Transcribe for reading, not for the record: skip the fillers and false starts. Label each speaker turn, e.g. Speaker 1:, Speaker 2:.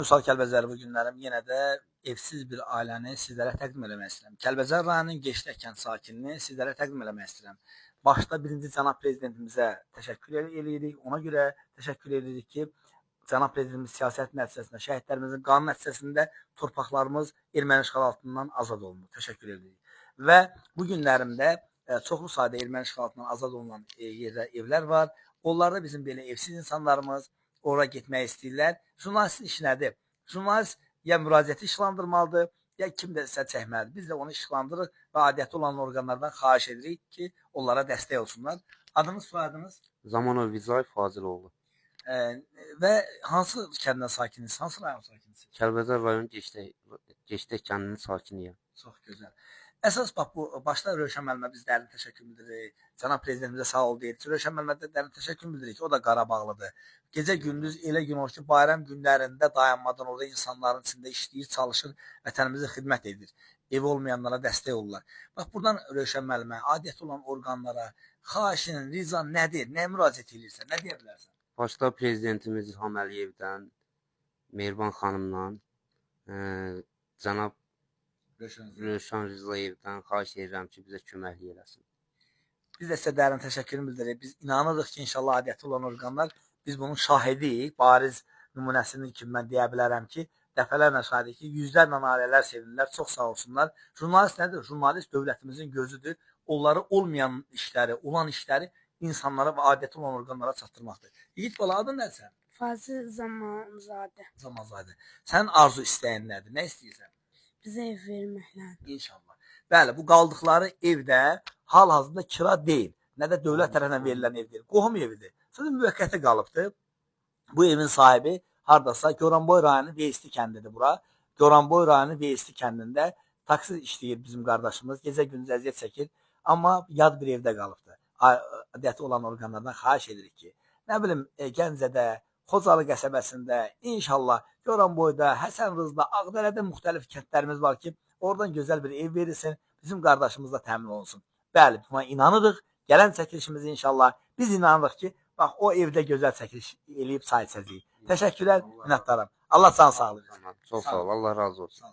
Speaker 1: Vüsal Kəlbəcər bu günlərim yenə də evsiz bir ailəni sizlərə təqdim eləmək istəyirəm. Kəlbəcər rayonunun Geçdə kənd sakinini sizlərə təqdim eləmək istəyirəm. Başda birinci cənab prezidentimizə təşəkkür edirik. Ona görə təşəkkür edirik ki, cənab prezidentimiz siyasət nəticəsində, şəhidlərimizin qanun nəticəsində torpaqlarımız erməni işğal altından azad olunur. Təşəkkür edirik. Və bu günlərimdə çoxlu sayda erməni işğal altından azad olunan yerdə evlər var. Onlarda bizim belə evsiz insanlarımız ora getmək istəyirlər. Jurnalistin işi nədir? Jurnalist ya müraciəti işlandırmalıdır, ya kimdəsə çəkməlidir. Biz də onu işlandırırıq və aidiyyəti olan orqanlardan xahiş edirik ki, onlara dəstək olsunlar. Adınız, soyadınız?
Speaker 2: Zamanov Vizay Faziloğlu.
Speaker 1: Və hansı kəndin sakinisiniz? Hansı rayon sakinisiniz?
Speaker 2: Kəlbəcər rayon Geçdə kəndinin sakiniyəm.
Speaker 1: Çox gözəl. Əsas bax bu başda Rövşən müəllimə biz dərin təşəkkür bildiririk. Cənab prezidentimizə sağ ol deyirik. Rövşən müəllimə də dərin təşəkkür bildiririk ki, o da Qarabağlıdır. Gecə gündüz elə gün olur ki, bayram günlərində dayanmadan orada insanların içində işləyir, çalışır, vətənimizə xidmət edir. Ev olmayanlara dəstək olurlar. Bax buradan Rövşən müəllimə, aidiyyəti olan orqanlara xahişin, rizan nədir? Nəyə müraciət edirsən? Nə deyə bilərsən?
Speaker 2: Başda prezidentimiz İlham Əliyevdən, Mehriban xanımdan, cənab Rövşən Rizayevdən xahiş edirəm ki, bizə köməklik eləsin.
Speaker 1: Biz də sizə dərin təşəkkürümü bildiririk. Biz inanırıq ki, inşallah aidiyyəti olan orqanlar biz bunun şahidiyik. Bariz nümunəsinin kimi mən deyə bilərəm ki, dəfələrlə şahidik ki, yüzlərlə ailələr sevinirlər. Çox sağ olsunlar. Jurnalist nədir? Jurnalist dövlətimizin gözüdür. Onları olmayan işləri, olan işləri insanlara və aidiyyəti olan orqanlara çatdırmaqdır. Yiğit bala, adın nədir sən?
Speaker 3: Fazıl Zamanzadə.
Speaker 1: Zamanzadə. Sənin arzu istəyin nədir? Nə istəyirsən?
Speaker 3: Bizə ev verməklə.
Speaker 1: İnşallah. Bəli, bu qaldıqları evdə hal-hazırda kira deyil, nə də dövlət tərəfindən verilən ev deyil. Qohum evidir. Sadəcə müvəqqəti qalıbdır. Bu evin sahibi hardasa Goranboy rayonu Veyisli kəndidir bura. Goranboy rayonu Veyisli kəndində taksi işləyir bizim qardaşımız. Gecə gündüz əziyyət çəkir, amma yad bir evdə qalıbdır. Aidiyyəti olan orqanlardan xahiş edirik ki, nə bilim Gəncədə, Xocalı qəsəbəsində, inşallah Goranboyda, Həsənrızda, Ağdərədə müxtəlif kəndlərimiz var ki, oradan gözəl bir ev verilsin, bizim qardaşımız da təmin olunsun. Bəli, buna inanırıq. Gələn çəkilişimiz inşallah biz inanırıq ki, bax o evdə gözəl çəkiliş eləyib sayıcıyıq. Təşəkkürlər, minnətdaram. Allah can sağlığı versin.
Speaker 2: Çox sağ ol, Allah razı olsun.